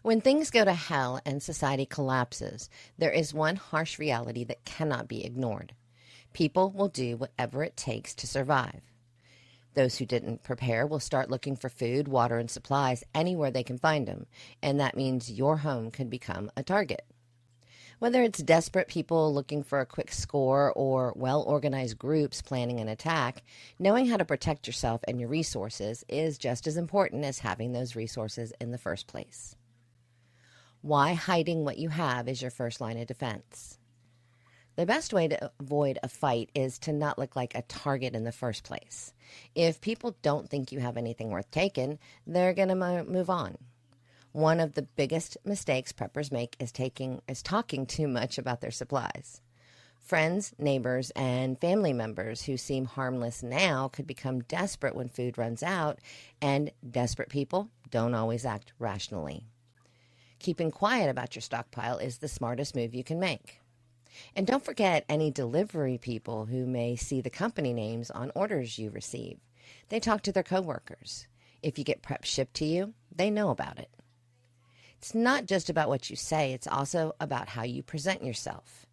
When things go to hell and society collapses, there is one harsh reality that cannot be ignored. People will do whatever it takes to survive. Those who didn't prepare will start looking for food, water, and supplies anywhere they can find them, and that means your home can become a target. Whether it's desperate people looking for a quick score or well-organized groups planning an attack, knowing how to protect yourself and your resources is just as important as having those resources in the first place. Why hiding what you have is your first line of defense. The best way to avoid a fight is to not look like a target in the first place. If people don't think you have anything worth taking, they're going to move on. One of the biggest mistakes preppers make is talking too much about their supplies. Friends, neighbors, and family members who seem harmless now could become desperate when food runs out, and desperate people don't always act rationally. Keeping quiet about your stockpile is the smartest move you can make. And don't forget any delivery people who may see the company names on orders you receive. They talk to their coworkers. If you get prep shipped to you, they know about it. It's not just about what you say, it's also about how you present yourself.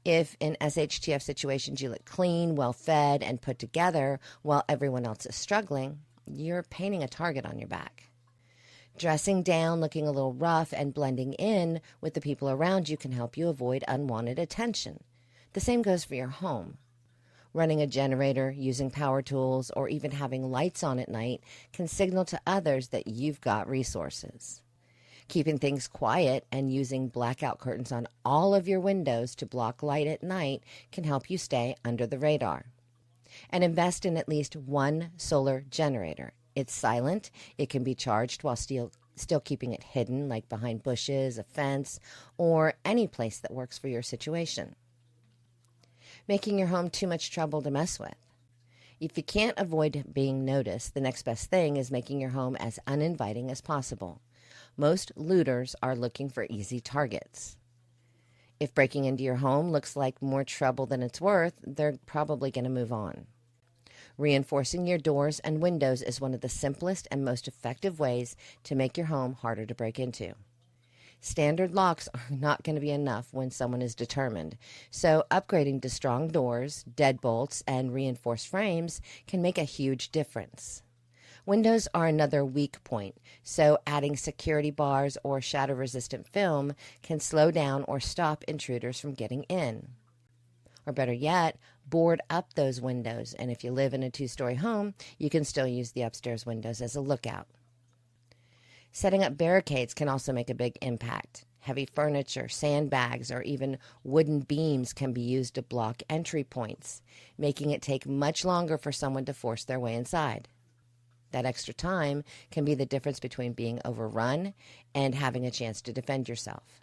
If in SHTF situations you look clean, well-fed, and put together while everyone else is struggling, you're painting a target on your back. Dressing down, looking a little rough, and blending in with the people around you can help you avoid unwanted attention. The same goes for your home. Running a generator, using power tools, or even having lights on at night can signal to others that you've got resources. Keeping things quiet and using blackout curtains on all of your windows to block light at night can help you stay under the radar. And invest in at least one solar generator. It's silent, it can be charged while still keeping it hidden, like behind bushes, a fence, or any place that works for your situation. Making your home too much trouble to mess with. If you can't avoid being noticed, the next best thing is making your home as uninviting as possible. Most looters are looking for easy targets. If breaking into your home looks like more trouble than it's worth, they're probably going to move on. Reinforcing your doors and windows is one of the simplest and most effective ways to make your home harder to break into. Standard locks are not going to be enough when someone is determined, so upgrading to strong doors, deadbolts, and reinforced frames can make a huge difference. Windows are another weak point, so adding security bars or shatter-resistant film can slow down or stop intruders from getting in. Or better yet, board up those windows, and if you live in a 2-story home, you can still use the upstairs windows as a lookout. Setting up barricades can also make a big impact. Heavy furniture, sandbags, or even wooden beams can be used to block entry points, making it take much longer for someone to force their way inside. That extra time can be the difference between being overrun and having a chance to defend yourself.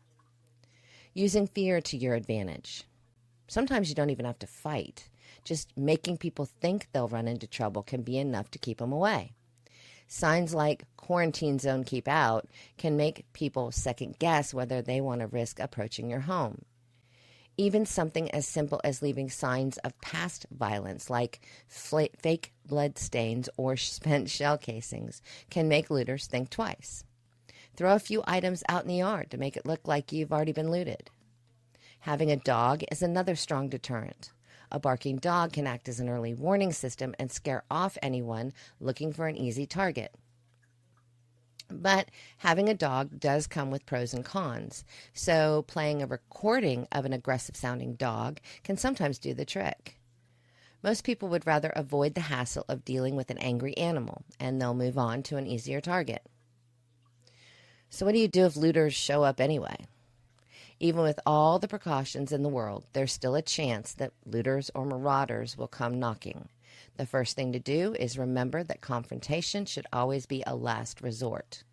Using fear to your advantage. Sometimes you don't even have to fight. Just making people think they'll run into trouble can be enough to keep them away. Signs like quarantine zone, keep out can make people second guess whether they want to risk approaching your home. Even something as simple as leaving signs of past violence like fake blood stains or spent shell casings can make looters think twice. Throw a few items out in the yard to make it look like you've already been looted. Having a dog is another strong deterrent. A barking dog can act as an early warning system and scare off anyone looking for an easy target. But having a dog does come with pros and cons, so playing a recording of an aggressive-sounding dog can sometimes do the trick. Most people would rather avoid the hassle of dealing with an angry animal, and they'll move on to an easier target. So what do you do if looters show up anyway? Even with all the precautions in the world, there's still a chance that looters or marauders will come knocking. The first thing to do is remember that confrontation should always be a last resort.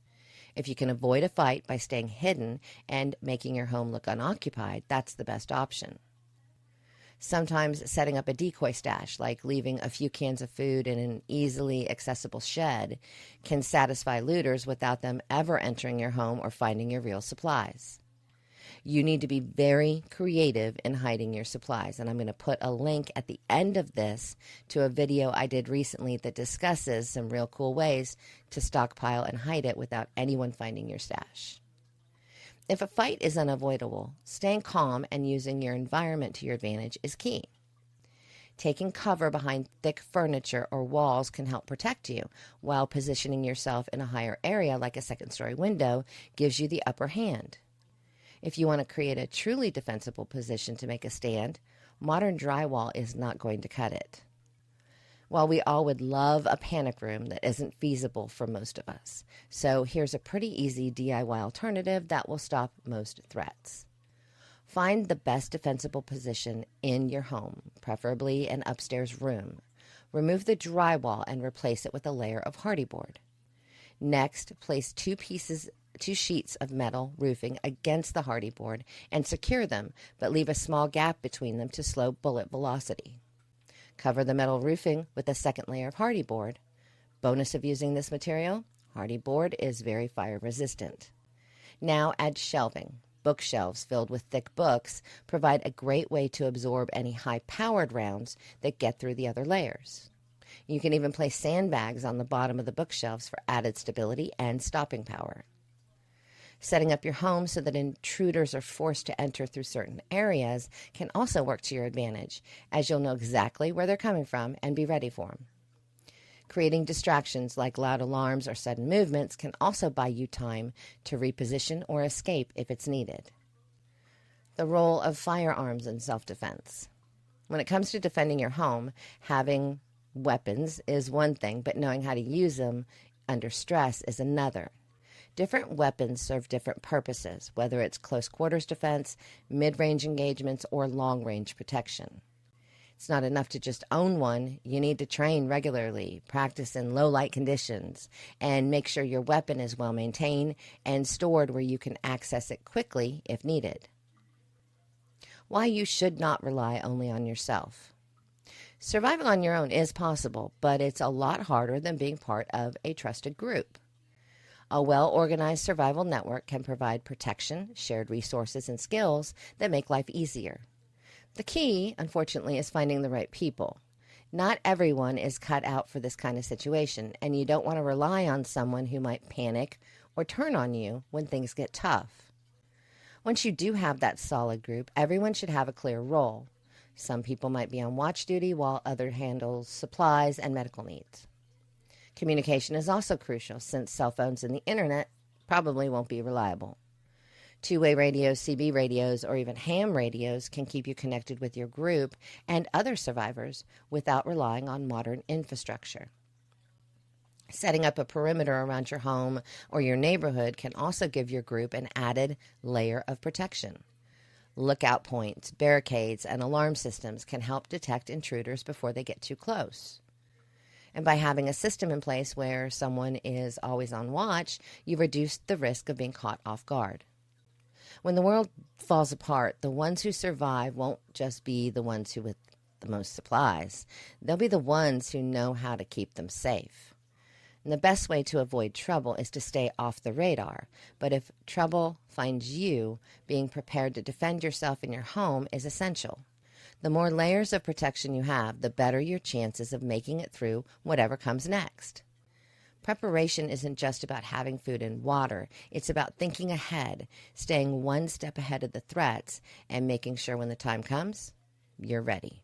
If you can avoid a fight by staying hidden and making your home look unoccupied, that's the best option. Sometimes setting up a decoy stash, like leaving a few cans of food in an easily accessible shed, can satisfy looters without them ever entering your home or finding your real supplies. You need to be very creative in hiding your supplies, and I'm going to put a link at the end of this to a video I did recently that discusses some real cool ways to stockpile and hide it without anyone finding your stash. If a fight is unavoidable, staying calm and using your environment to your advantage is key. Taking cover behind thick furniture or walls can help protect you, while positioning yourself in a higher area like a second-story window gives you the upper hand. If you want to create a truly defensible position to make a stand, modern drywall is not going to cut it. While we all would love a panic room, that isn't feasible for most of us. So here's a pretty easy DIY alternative that will stop most threats. Find the best defensible position in your home, preferably an upstairs room. Remove the drywall and replace it with a layer of hardy board. Next, place two sheets of metal roofing against the hardy board and secure them, but leave a small gap between them to slow bullet velocity. Cover the metal roofing with a second layer of hardy board. Bonus of using this material, hardy board is very fire resistant. Now add shelving. Bookshelves filled with thick books provide a great way to absorb any high-powered rounds that get through the other layers. You can even place sandbags on the bottom of the bookshelves for added stability and stopping power. Setting up your home so that intruders are forced to enter through certain areas can also work to your advantage, as you'll know exactly where they're coming from and be ready for them. Creating distractions like loud alarms or sudden movements can also buy you time to reposition or escape if it's needed. The role of firearms in self-defense. When it comes to defending your home, having weapons is one thing, but knowing how to use them under stress is another. Different weapons serve different purposes, whether it's close quarters defense, mid-range engagements, or long-range protection. It's not enough to just own one. You need to train regularly, practice in low-light conditions, and make sure your weapon is well maintained and stored where you can access it quickly if needed. Why you should not rely only on yourself. Surviving on your own is possible, but it's a lot harder than being part of a trusted group. A well-organized survival network can provide protection, shared resources, and skills that make life easier. The key, unfortunately, is finding the right people. Not everyone is cut out for this kind of situation, and you don't want to rely on someone who might panic or turn on you when things get tough. Once you do have that solid group, everyone should have a clear role. Some people might be on watch duty while others handle supplies and medical needs. Communication is also crucial, since cell phones and the internet probably won't be reliable. Two-way radios, CB radios, or even ham radios can keep you connected with your group and other survivors without relying on modern infrastructure. Setting up a perimeter around your home or your neighborhood can also give your group an added layer of protection. Lookout points, barricades, and alarm systems can help detect intruders before they get too close. And by having a system in place where someone is always on watch, you reduce the risk of being caught off guard. When the world falls apart, the ones who survive won't just be the ones who with the most supplies. They'll be the ones who know how to keep them safe. And the best way to avoid trouble is to stay off the radar. But if trouble finds you, being prepared to defend yourself in your home is essential. The more layers of protection you have, the better your chances of making it through whatever comes next. Preparation isn't just about having food and water. It's about thinking ahead, staying one step ahead of the threats, and making sure when the time comes, you're ready.